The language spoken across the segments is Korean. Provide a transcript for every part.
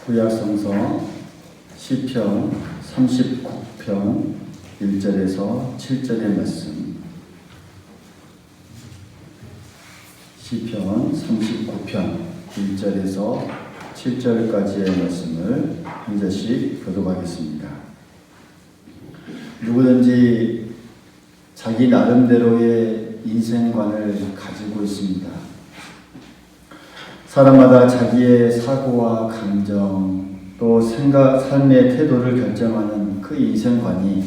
구약성서 시편 39편 1절에서 7절의 말씀. 시편 39편 1절에서 7절까지의 말씀을 한 절씩 교독하겠습니다. 누구든지 자기 나름대로의 인생관을 가지고 있습니다. 사람마다 자기의 사고와 감정, 또 생각, 삶의 태도를 결정하는 그 인생관이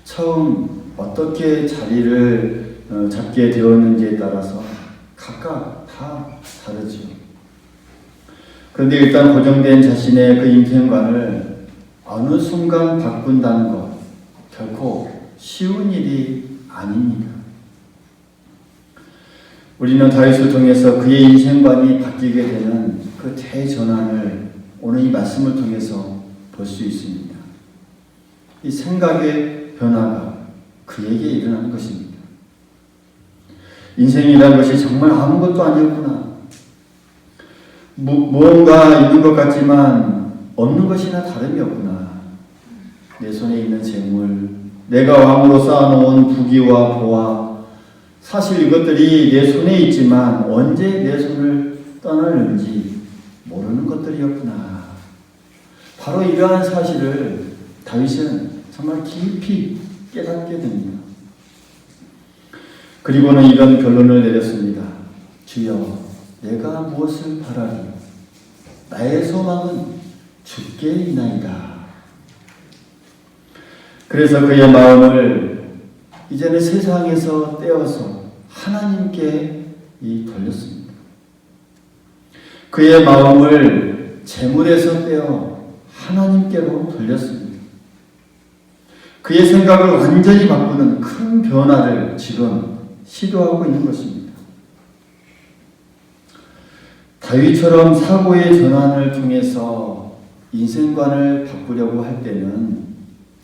처음 어떻게 자리를 잡게 되었는지에 따라서 각각 다 다르죠. 그런데 일단 고정된 자신의 그 인생관을 어느 순간 바꾼다는 것 결코 쉬운 일이 아닙니다. 우리는 다윗을 통해서 그의 인생관이 바뀌게 되는 그 대전환을 오늘 이 말씀을 통해서 볼 수 있습니다. 이 생각의 변화가 그에게 일어나는 것입니다. 인생이라는 것이 정말 아무것도 아니었구나. 무언가 있는 것 같지만 없는 것이나 다름이 없구나. 내 손에 있는 재물, 내가 왕으로 쌓아놓은 부귀와 보화, 사실 이것들이 내 손에 있지만 언제 내 손을 떠나는지 모르는 것들이었구나. 바로 이러한 사실을 다윗은 정말 깊이 깨닫게 됩니다. 그리고는 이런 결론을 내렸습니다. 주여, 내가 무엇을 바라리? 나의 소망은 주께 있나이다. 그래서 그의 마음을 이제는 세상에서 떼어서 하나님께 돌렸습니다. 그의 마음을 재물에서 떼어 하나님께로 돌렸습니다. 그의 생각을 완전히 바꾸는 큰 변화를 지금 시도하고 있는 것입니다. 다윗처럼 사고의 전환을 통해서 인생관을 바꾸려고 할 때는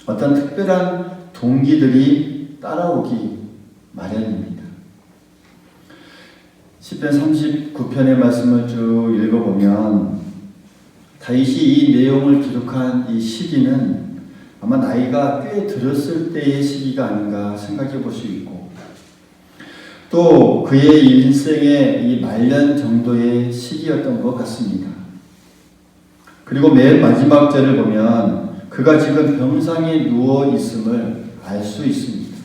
어떤 특별한 동기들이 따라오기 마련입니다. 시편 39편의 말씀을 쭉 읽어보면 다윗이 이 내용을 기록한 이 시기는 아마 나이가 꽤 들었을 때의 시기가 아닌가 생각해 볼 수 있고, 또 그의 인생의 이 말년 정도의 시기였던 것 같습니다. 그리고 맨 마지막 절을 보면 그가 지금 병상에 누워 있음을 알 수 있습니다.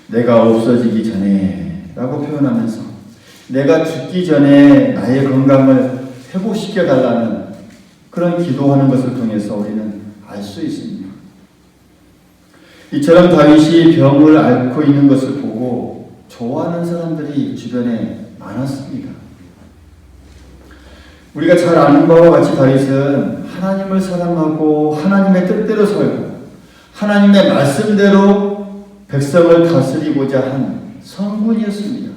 내가 없어지기 전에 라고 표현하면서 내가 죽기 전에 나의 건강을 회복시켜 달라는 그런 기도하는 것을 통해서 우리는 알 수 있습니다. 이처럼 다윗이 병을 앓고 있는 것을 보고 좋아하는 사람들이 주변에 많았습니다. 우리가 잘 아는 바와 같이 다윗은 하나님을 사랑하고 하나님의 뜻대로 살고 하나님의 말씀대로 백성을 다스리고자 한 성군이었습니다.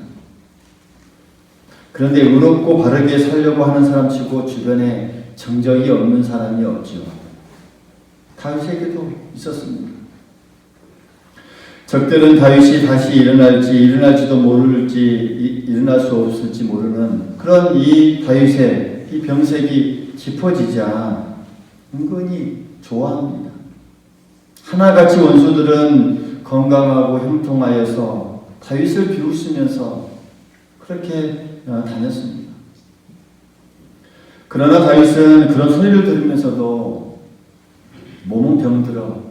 그런데 의롭고 바르게 살려고 하는 사람치고 주변에 정적이 없는 사람이 없죠. 다윗에게도 있었습니다. 적들은 다윗이 다시 일어날지도 모를지, 일어날 수 없을지 모르는 그런 이 다윗의 이 병색이 짚어지자 은근히 좋아합니다. 하나같이 원수들은 건강하고 형통하여서 다윗을 비웃으면서 그렇게 다녔습니다. 그러나 다윗은 그런 소리를 들으면서도 몸은 병들어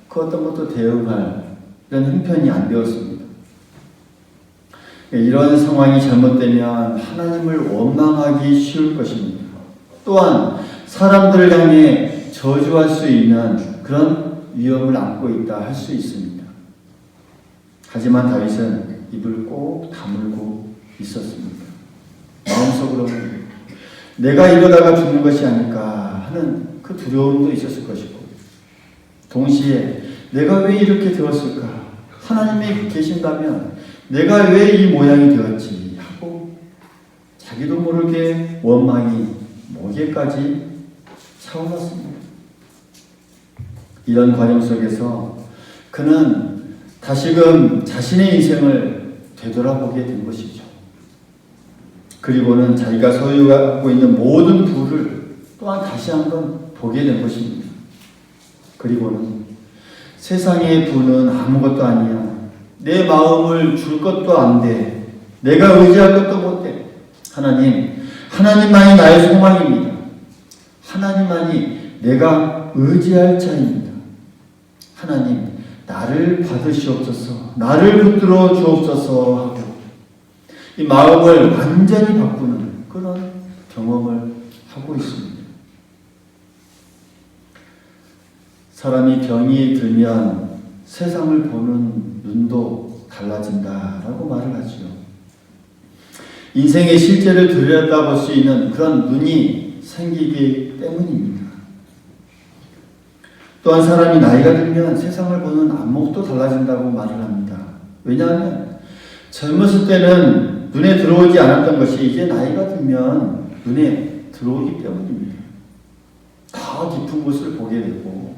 그 어떤 것도 대응할 이런 형편이 안 되었습니다. 이런 상황이 잘못되면 하나님을 원망하기 쉬울 것입니다. 또한 사람들을 향해 저주할 수 있는 그런 위험을 안고 있다 할 수 있습니다. 하지만 다윗은 입을 꼭 다물고 있었습니다. 마음속으로는 내가 이러다가 죽는 것이 아닐까 하는 그 두려움도 있었을 것이고, 동시에 내가 왜 이렇게 되었을까? 하나님이 계신다면 내가 왜 이 모양이 되었지? 하고 자기도 모르게 원망이 목에까지 차올랐습니다. 이런 과정 속에서 그는 다시금 자신의 인생을 되돌아보게 된 것이죠. 그리고는 자기가 소유하고 있는 모든 부를 또한 다시 한번 보게 된 것입니다. 그리고는 세상의 부는 아무것도 아니야. 내 마음을 줄 것도 안 돼. 내가 의지할 것도 못 돼. 하나님만이 나의 소망입니다. 하나님만이 내가 의지할 자입니다. 하나님, 나를 받으시옵소서, 나를 붙들어 주옵소서 하고 이 마음을 완전히 바꾸는 그런 경험을 하고 있습니다. 사람이 병이 들면 세상을 보는 눈도 달라진다라고 말을 하죠. 인생의 실제를 들여다볼 수 있는 그런 눈이 생기기 때문입니다. 또한 사람이 나이가 들면 세상을 보는 안목도 달라진다고 말을 합니다. 왜냐하면 젊었을 때는 눈에 들어오지 않았던 것이 이제 나이가 들면 눈에 들어오기 때문입니다. 더 깊은 곳을 보게 되고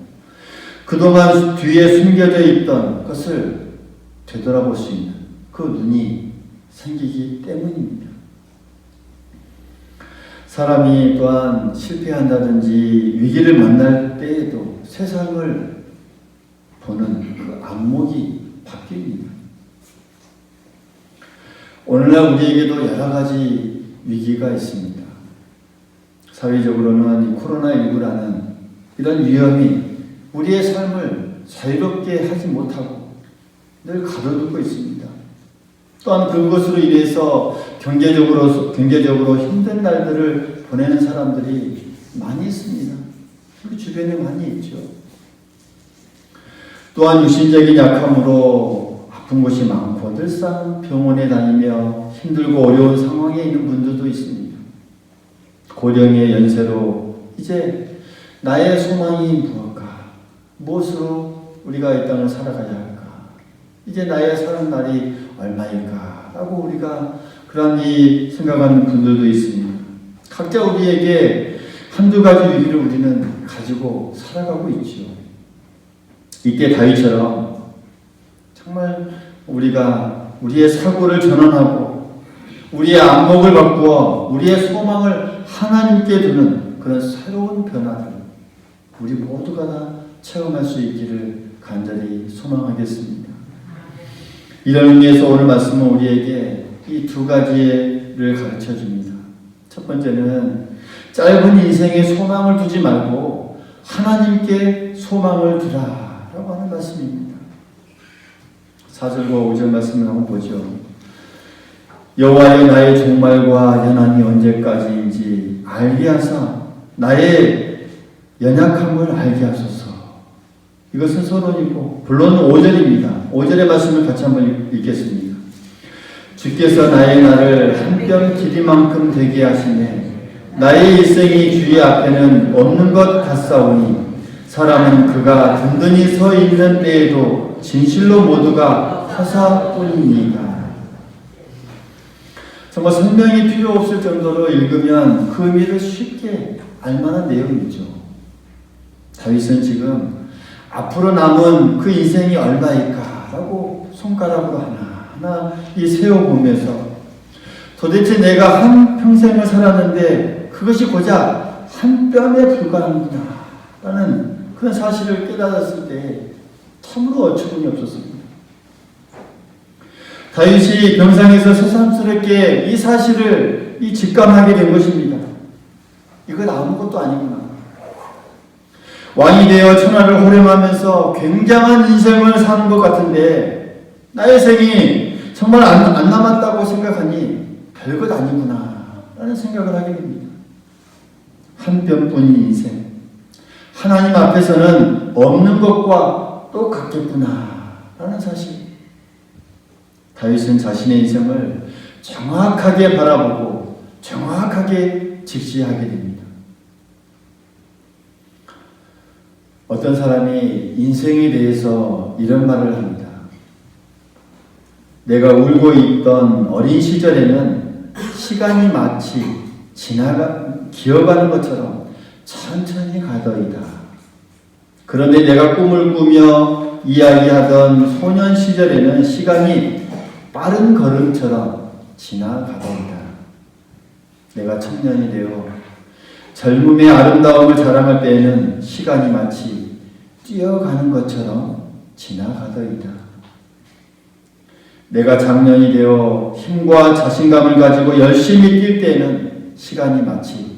그동안 뒤에 숨겨져 있던 것을 되돌아볼 수 있는 그 눈이 생기기 때문입니다. 사람이 또한 실패한다든지 위기를 만날 때에도 세상을 보는 그 안목이 바뀝니다. 오늘날 우리에게도 여러 가지 위기가 있습니다. 사회적으로는 코로나19라는 이런 위험이 우리의 삶을 자유롭게 하지 못하고 늘 가로두고 있습니다. 또한 그것으로 인해서 경제적으로 힘든 날들을 보내는 사람들이 많이 있습니다. 우리 주변에 많이 있죠. 또한 육신적인 약함으로 아픈 곳이 많고 늘상 병원에 다니며 힘들고 어려운 상황에 있는 분들도 있습니다. 고령의 연세로 이제 나의 소망이 무엇일까? 무엇으로 우리가 이 땅을 살아가야 할까? 이제 나의 사는 날이 얼마일까? 라고 우리가 그런 생각하는 분들도 있습니다. 각자 우리에게 한두 가지 위기를 우리는 가지고 살아가고 있죠. 이때 다윗처럼 정말 우리가 우리의 사고를 전환하고 우리의 안목을 바꾸어 우리의 소망을 하나님께 두는 그런 새로운 변화를 우리 모두가 다 체험할 수 있기를 간절히 소망하겠습니다. 이런 의미에서 오늘 말씀은 우리에게 이 두 가지를 가르쳐 줍니다. 첫 번째는 짧은 인생에 소망을 두지 말고 하나님께 소망을 두라 라고 하는 말씀입니다. 4절과 5절 말씀을 한번 보죠. 여호와여 나의 종말과 연한이 언제까지인지 알게 하사 나의 연약함을 알게 하소서. 이것은 서론이고 본론은 5절입니다. 5절의 말씀을 같이 한번 읽겠습니다. 주께서 나의 날을 한 뼘 길이만큼 되게 하시네. 나의 일생이 주의 앞에는 없는 것 같사오니 사람은 그가 든든히 서 있는 때에도 진실로 모두가 허사뿐이니이다. 정말 설명이 필요 없을 정도로 읽으면 그 의미를 쉽게 알만한 내용이죠. 다윗은 지금 앞으로 남은 그 인생이 얼마일까? 라고 손가락으로 하나 이 세어보면서 도대체 내가 한 평생을 살았는데 그것이 고작 한 뼘에 불과하구나 라는 그런 사실을 깨달았을 때 참으로 어처구니 없었습니다. 다윗이 병상에서 새삼스럽게 이 사실을 직감하게 된 것입니다. 이건 아무것도 아니구나. 왕이 되어 천하를 호령하면서 굉장한 인생을 사는 것 같은데 나의 생이 정말 안 남았다고 생각하니 별것 아니구나 라는 생각을 하게 됩니다. 한 뼘뿐인 인생, 하나님 앞에서는 없는 것과 똑같겠구나 라는 사실. 다윗은 자신의 인생을 정확하게 바라보고 정확하게 직시하게 됩니다. 어떤 사람이 인생에 대해서 이런 말을 합니다. 내가 울고 있던 어린 시절에는 시간이 마치 기어가는 것처럼 천천히 가더이다. 그런데 내가 꿈을 꾸며 이야기하던 소년 시절에는 시간이 빠른 걸음처럼 지나가더이다. 내가 청년이 되어 젊음의 아름다움을 자랑할 때에는 시간이 마치 뛰어가는 것처럼 지나가더이다. 내가 장년이 되어 힘과 자신감을 가지고 열심히 뛸 때에는 시간이 마치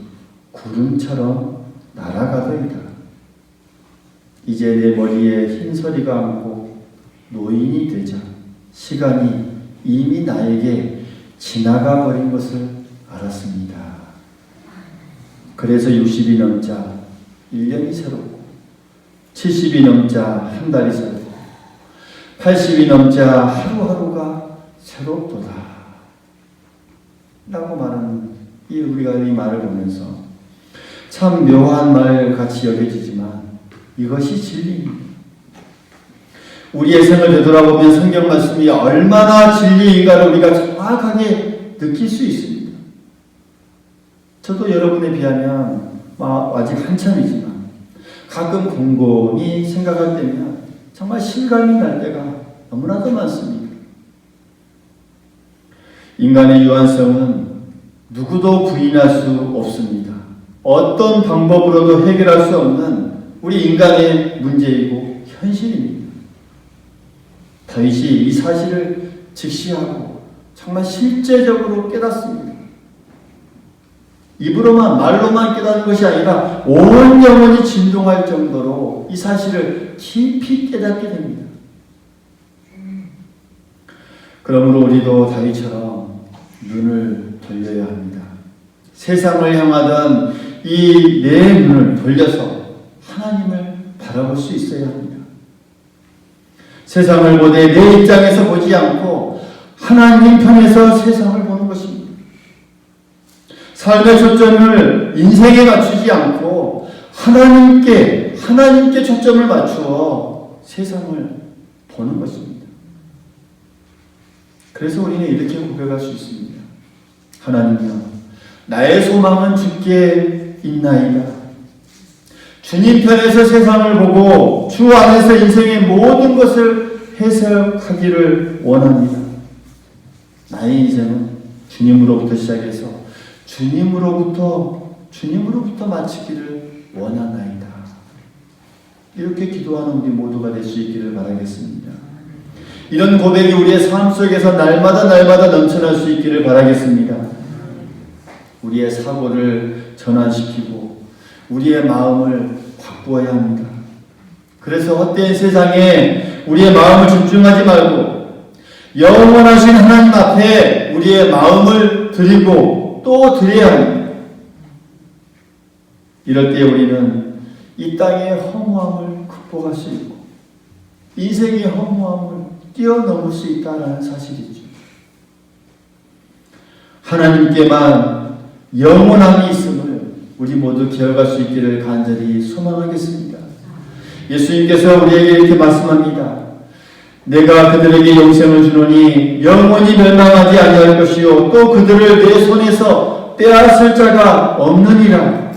구름처럼 날아가더이다. 이제 내 머리에 흰서리가 앉고 노인이 되자 시간이 이미 나에게 지나가 버린 것을 알았습니다. 그래서 60이 넘자 1년이 새롭고 70이 넘자 한 달이 새롭고 80이 넘자 하루하루가 새롭도다 라고 말하는 우리가 이 말을 보면서 참 묘한 말 같이 여겨지지만 이것이 진리입니다. 우리의 생을 되돌아보면 성경 말씀이 얼마나 진리인가를 우리가 정확하게 느낄 수 있습니다. 저도 여러분에 비하면 아직 한참이지만 가끔 곰곰이 생각할 때면 정말 실감이 날 때가 너무나도 많습니다. 인간의 유한성은 누구도 부인할 수 없습니다. 어떤 방법으로도 해결할 수 없는 우리 인간의 문제이고 현실입니다. 다윗이 이 사실을 직시하고 정말 실제적으로 깨닫습니다. 입으로만 말로만 깨닫는 것이 아니라 온 영혼이 진동할 정도로 이 사실을 깊이 깨닫게 됩니다. 그러므로 우리도 다윗처럼 눈을 돌려야 합니다. 세상을 향하던 이 내 눈을 돌려서 하나님을 바라볼 수 있어야 합니다. 세상을 보되 내 입장에서 보지 않고 하나님 편에서 세상을 보는 것입니다. 삶의 초점을 인생에 맞추지 않고 하나님께 초점을 맞추어 세상을 보는 것입니다. 그래서 우리는 이렇게 고백할 수 있습니다. 하나님이여, 나의 소망은 주께 있나이다. 주님 편에서 세상을 보고 주 안에서 인생의 모든 것을 해석하기를 원합니다. 나의 인생은 주님으로부터 시작해서 주님으로부터 마치기를 원하나이다. 이렇게 기도하는 우리 모두가 될 수 있기를 바라겠습니다. 이런 고백이 우리의 삶 속에서 날마다 넘쳐날 수 있기를 바라겠습니다. 우리의 사고를 전환시키고 우리의 마음을 바꾸어야 합니다. 그래서 헛된 세상에 우리의 마음을 집중하지 말고 영원하신 하나님 앞에 우리의 마음을 드리고 또 드려야 합니다. 이럴 때 우리는 이 땅의 허무함을 극복할 수 있고 인생의 허무함을 뛰어넘을 수 있다는 사실이죠. 하나님께만 영원함이 있음을 우리 모두 기억할 수 있기를 간절히 소망하겠습니다. 예수님께서 우리에게 이렇게 말씀합니다. 내가 그들에게 영생을 주노니 영원히 멸망하지 아니할 것이요 또 그들을 내 손에서 빼앗을 자가 없느니라.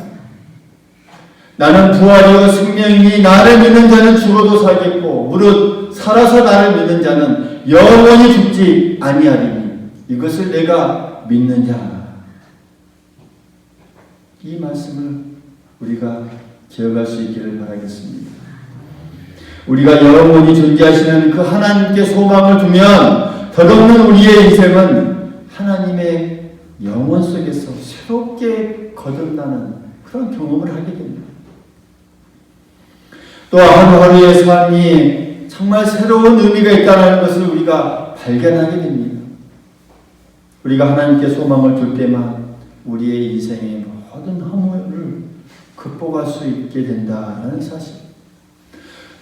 나는 부활이요 생명이니 나를 믿는 자는 죽어도 살겠고 무릇 살아서 나를 믿는 자는 영원히 죽지 아니하리니 이것을 내가 믿느냐. 이 말씀을 우리가 기억할 수 있기를 바라겠습니다. 우리가 영원히 존재하시는 그 하나님께 소망을 두면 덧없는 우리의 인생은 하나님의 영원 속에서 새롭게 거듭나는 그런 경험을 하게 됩니다. 또 하루하루의 삶이 정말 새로운 의미가 있다는 것을 우리가 발견하게 됩니다. 우리가 하나님께 소망을 둘 때만 우리의 인생의 모든 허물을 극복할 수 있게 된다는 사실.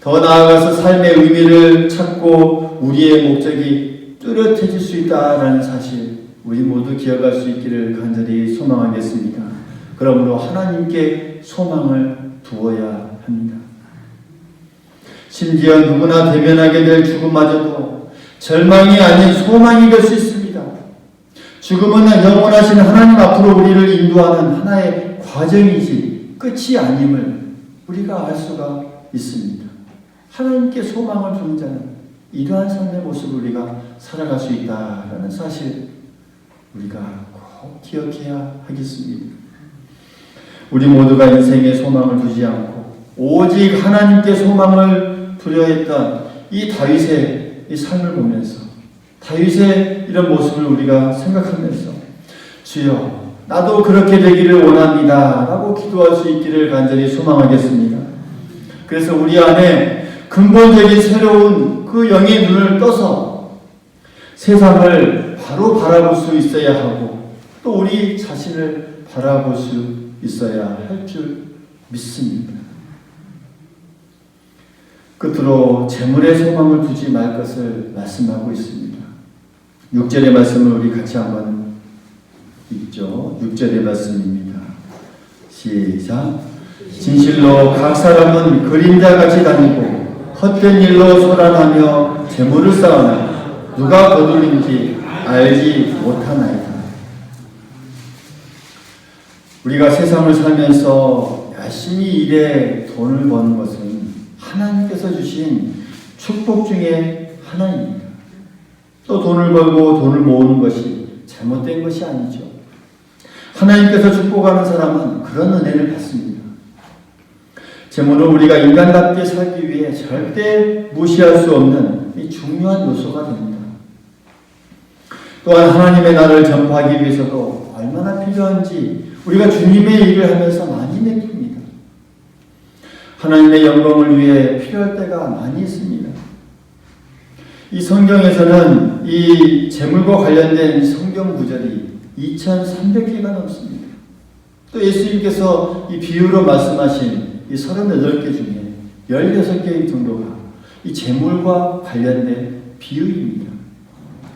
더 나아가서 삶의 의미를 찾고 우리의 목적이 뚜렷해질 수 있다는 사실 우리 모두 기억할 수 있기를 간절히 소망하겠습니다. 그러므로 하나님께 소망을 두어야 합니다. 심지어 누구나 대면하게 될 죽음마저도 절망이 아닌 소망이 될 수 있습니다. 죽음은 영원하신 하나님 앞으로 우리를 인도하는 하나의 과정이지 끝이 아님을 우리가 알 수가 있습니다. 하나님께 소망을 두는 자는 이러한 삶의 모습을 우리가 살아갈 수 있다는 사실 우리가 꼭 기억해야 하겠습니다. 우리 모두가 인생에 소망을 두지 않고 오직 하나님께 소망을 두려 했던 이 다윗의 이 삶을 보면서 다윗의 이런 모습을 우리가 생각하면서 주여 나도 그렇게 되기를 원합니다 라고 기도할 수 있기를 간절히 소망하겠습니다. 그래서 우리 안에 근본적인 새로운 그 영의 눈을 떠서 세상을 바로 바라볼 수 있어야 하고 또 우리 자신을 바라볼 수 있어야 할 줄 믿습니다. 끝으로 재물에 소망을 두지 말 것을 말씀하고 있습니다. 6절의 말씀을 우리 같이 한번 읽죠. 6절의 말씀입니다. 시작. 진실로 각 사람은 그림자같이 다니고 헛된 일로 소란하며 재물을 쌓으나 누가 거둘린지 알지 못하나이다. 우리가 세상을 살면서 열심히 일해 돈을 버는 것은 하나님께서 주신 축복 중에 하나입니다. 또 돈을 벌고 돈을 모으는 것이 잘못된 것이 아니죠. 하나님께서 축복하는 사람은 그런 은혜를 받습니다. 재물은 우리가 인간답게 살기 위해 절대 무시할 수 없는 이 중요한 요소가 됩니다. 또한 하나님의 나라를 전파하기 위해서도 얼마나 필요한지 우리가 주님의 일을 하면서 많이 느낍니다. 하나님의 영광을 위해 필요할 때가 많이 있습니다. 이 성경에서는 이 재물과 관련된 성경 구절이 2300개가 넘습니다. 또 예수님께서 이 비유로 말씀하신 이 38개 중에 16개 정도가 이 재물과 관련된 비유입니다.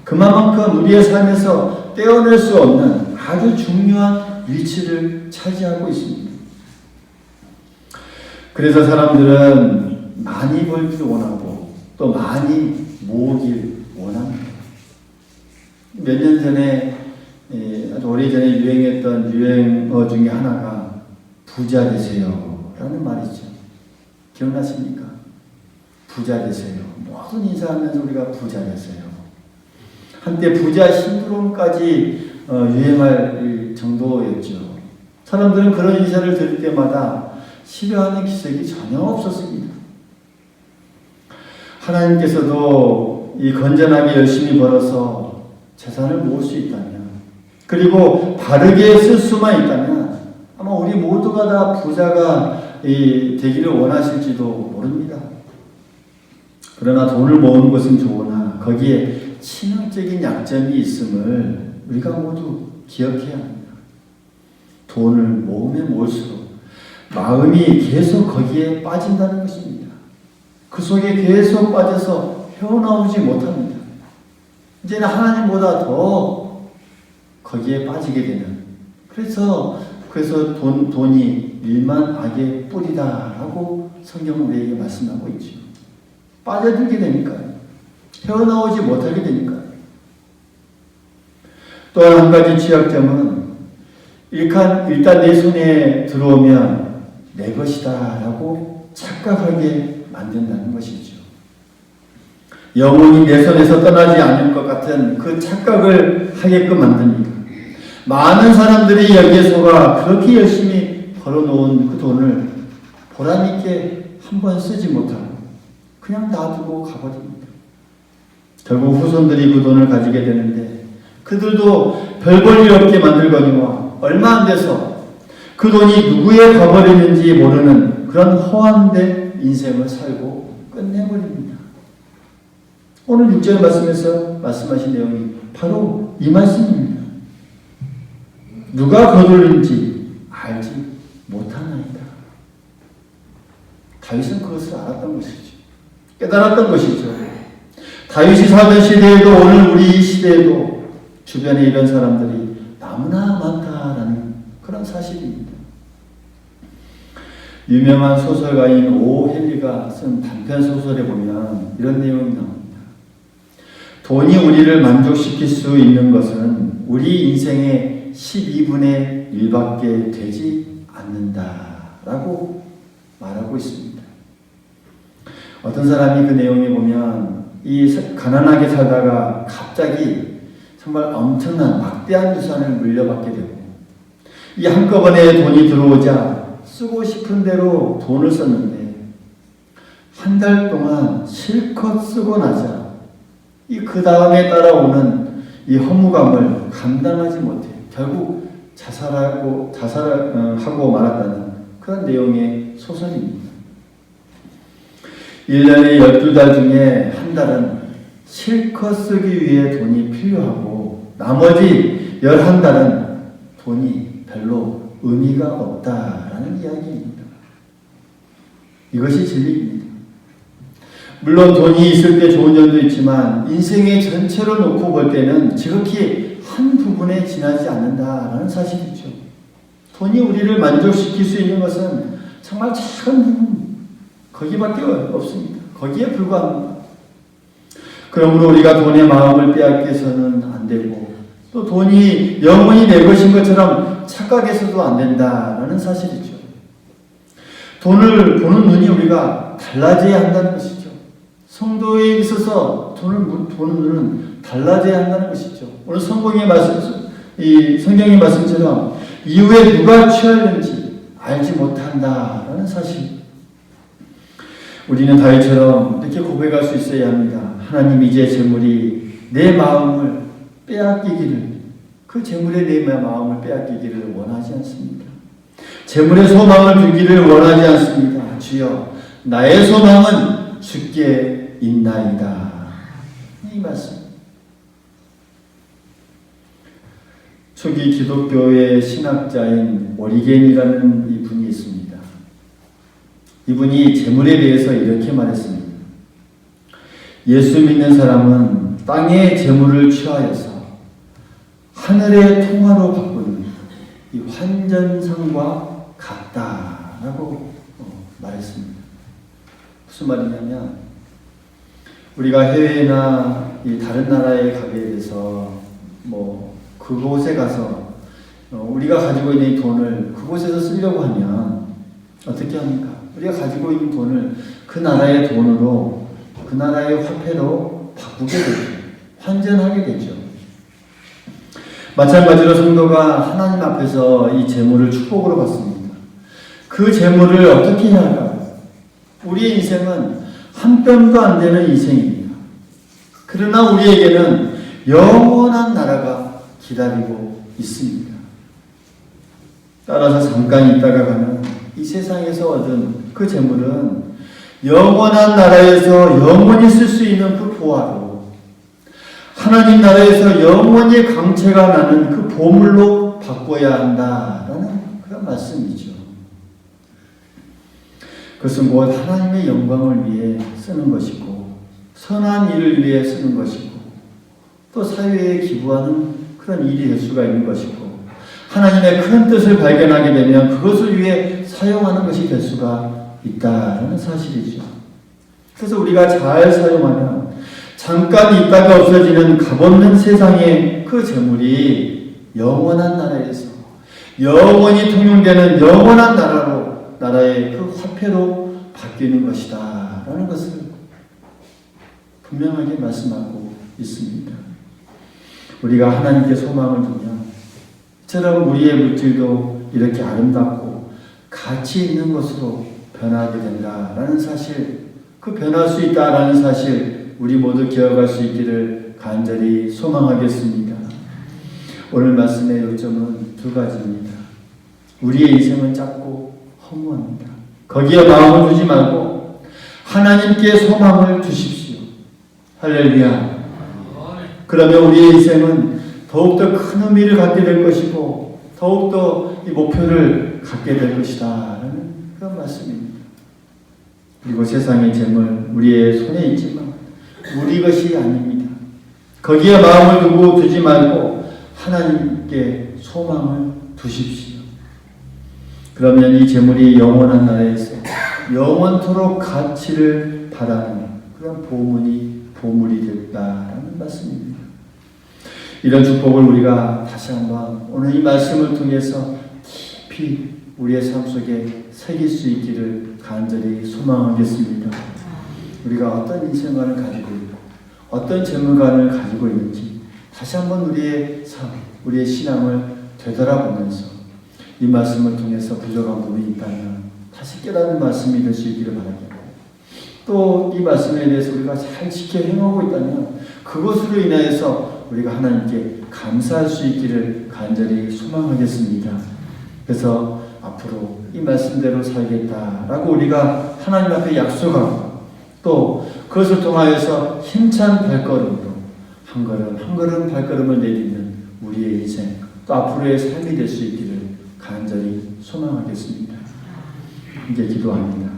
그만큼 우리의 삶에서 떼어낼 수 없는 아주 중요한 위치를 차지하고 있습니다. 그래서 사람들은 많이 벌기를 원하고 또 많이 모으길 원합니다. 몇 년 전에 아주 오래전에 유행했던 유행어 중에 하나가 부자 되세요 라는 말이죠. 기억나십니까? 부자 되세요. 모든 인사하면서 우리가 부자 되세요. 한때 부자 신부름까지 유행할 정도였죠. 사람들은 그런 인사를 들을 때마다 싫어하는 기색이 전혀 없었습니다. 하나님께서도 이 건전하게 열심히 벌어서 재산을 모을 수 있다면 그리고 바르게 쓸 수만 있다면 아마 우리 모두가 다 부자가 되기를 원하실지도 모릅니다. 그러나 돈을 모으는 것은 좋으나 거기에 치명적인 약점이 있음을 우리가 모두 기억해야 합니다. 돈을 모으면 모을수록 마음이 계속 거기에 빠진다는 것입니다. 그 속에 계속 빠져서 헤어나오지 못합니다. 이제는 하나님보다 더 거기에 빠지게 되는. 그래서 돈이 일만 악의 뿌리다라고 성경은 우리에게 말씀하고 있죠. 빠져들게 되니까요. 헤어나오지 못하게 되니까요. 또한 한 가지 취약점은 일단 내 손에 들어오면 내 것이다 라고 착각하게 만든다는 것이죠. 영혼이 내 손에서 떠나지 않을 것 같은 그 착각을 하게끔 만듭니다. 많은 사람들이 여기에 속아 그렇게 열심히 벌어놓은 그 돈을 보람있게 한번 쓰지 못하고 그냥 놔두고 가버립니다. 결국 후손들이 그 돈을 가지게 되는데 그들도 별 볼 일 없게 만들거니와 얼마 안 돼서 그 돈이 누구에 가버리는지 모르는 그런 허황된 인생을 살고 끝내버립니다. 오늘 6절 말씀에서 말씀하신 내용이 바로 이 말씀입니다. 누가 거둘린지 알지 못하나이다. 다윗은 그것을 알았던 것이죠. 깨달았던 것이죠. 다윗이 살던 시대에도 오늘 우리 이 시대에도 주변에 이런 사람들이 너무나 많다라는 그런 사실입니다. 유명한 소설가인 오 헨리가 쓴 단편 소설에 보면 이런 내용이 나옵니다. 돈이 우리를 만족시킬 수 있는 것은 우리 인생의 12분의 1밖에 되지 않는다라고 말하고 있습니다. 어떤 사람이 그 내용에 보면 이 가난하게 살다가 갑자기 정말 엄청난 막대한 유산을 물려받게 되고 이 한꺼번에 돈이 들어오자 쓰고 싶은 대로 돈을 썼는데 한 달 동안 실컷 쓰고 나자 그 다음에 따라오는 이 허무감을 감당하지 못해 결국 자살하고 말았다는 그런 내용의 소설입니다. 1년에 12달 중에 한 달은 실컷 쓰기 위해 돈이 필요하고 나머지 11달은 돈이 별로 의미가 없다라는 이야기입니다. 이것이 진리입니다. 물론 돈이 있을 때 좋은 점도 있지만 인생의 전체를 놓고 볼 때는 지극히 한 부분에 지나지 않는다라는 사실이죠. 돈이 우리를 만족시킬 수 있는 것은 정말 작은 부분, 거기밖에 없습니다. 거기에 불과합니다. 그러므로 우리가 돈의 마음을 빼앗겨서는 안 되고 또 돈이 영원히 내 것인 것처럼 착각해서도 안 된다라는 사실이죠. 돈을 보는 눈이 우리가 달라져야 한다는 것이죠. 성도에 있어서 돈을 보는 눈은 달라져야 한다는 것이죠. 오늘 성경의 말씀처럼 이후에 누가 취하는지 알지 못한다라는 사실. 우리는 다윗처럼 이렇게 고백할 수 있어야 합니다. 하나님, 이제 재물이 내 마음을 빼앗기기를, 그 재물에 내 마음을 빼앗기기를 원하지 않습니다. 재물의 소망을 두기를 원하지 않습니다. 주여, 나의 소망은 주께 있나이다. 이 말씀. 초기 기독교의 신학자인 오리겐이라는 이 분이 있습니다. 이분이 재물에 대해서 이렇게 말했습니다. 예수 믿는 사람은 땅의 재물을 취하여서 하늘의 통화로 바꾸는 이 환전상과 같다라고 말했습니다. 무슨 말이냐면 우리가 해외나 이 다른 나라에 가게 돼서 그곳에 가서 우리가 가지고 있는 이 돈을 그곳에서 쓰려고 하면 어떻게 합니까? 우리가 가지고 있는 돈을 그 나라의 돈으로, 그 나라의 화폐로 바꾸게 되죠. 환전하게 되죠. 마찬가지로 성도가 하나님 앞에서 이 재물을 축복으로 받습니다. 그 재물을 어떻게 해야 할까요? 우리의 인생은 한 뼘도 안 되는 인생입니다. 그러나 우리에게는 영원한 나라가 기다리고 있습니다. 따라서 잠깐 있다가 가는 이 세상에서 얻은 그 재물은 영원한 나라에서 영원히 쓸 수 있는 그 보화로, 하나님 나라에서 영원히 강체가 나는 그 보물로 바꿔야 한다라는 그런 말씀이죠. 그것은 곧 하나님의 영광을 위해 쓰는 것이고 선한 일을 위해 쓰는 것이고 또 사회에 기부하는 그런 일이 될 수가 있는 것이고 하나님의 큰 뜻을 발견하게 되면 그것을 위해 사용하는 것이 될 수가 있다는 사실이죠. 그래서 우리가 잘 사용하면 잠깐 있다가 없어지는 값없는 세상의 그 재물이 영원한 나라에서 영원히 통용되는 영원한 나라의 그 화폐로 바뀌는 것이다 라는 것을 분명하게 말씀하고 있습니다. 우리가 하나님께 소망을 두면 이처럼 우리의 물질도 이렇게 아름답고 가치 있는 것으로 변하게 된다라는 사실, 그 변할 수 있다라는 사실 우리 모두 기억할 수 있기를 간절히 소망하겠습니다. 오늘 말씀의 요점은 두 가지입니다. 우리의 인생은 짧고 허무합니다. 거기에 마음을 두지 말고 하나님께 소망을 두십시오. 할렐루야. 그러면 우리의 인생은 더욱더 큰 의미를 갖게 될 것이고 더욱더 이 목표를 갖게 될 것이다 라는 그런 말씀입니다. 그리고 세상의 재물 우리의 손에 있지만 우리 것이 아닙니다. 거기에 마음을 두지 말고 하나님께 소망을 두십시오. 그러면 이 재물이 영원한 나라에서 영원토록 가치를 바라는 그런 보물이 됐다라는 말씀입니다. 이런 축복을 우리가 다시 한번 오늘 이 말씀을 통해서 깊이 우리의 삶 속에 새길 수 있기를 간절히 소망하겠습니다. 우리가 어떤 인생관을 가지고 있고 어떤 재물관을 가지고 있는지 다시 한번 우리의 삶, 우리의 신앙을 되돌아보면서 이 말씀을 통해서 부족한 부분이 있다면 다시 깨닫는 말씀이 될 수 있기를 바라겠고, 또 이 말씀에 대해서 우리가 잘 지켜 행하고 있다면 그것으로 인하여서 우리가 하나님께 감사할 수 있기를 간절히 소망하겠습니다. 그래서 앞으로 이 말씀대로 살겠다라고 우리가 하나님 앞에 약속하고, 또 그것을 통하여서 힘찬 발걸음으로 한 걸음 한 걸음 발걸음을 내딛는 우리의 인생, 또 앞으로의 삶이 될 수 있기를 간절히 소망하겠습니다. 이제 기도합니다.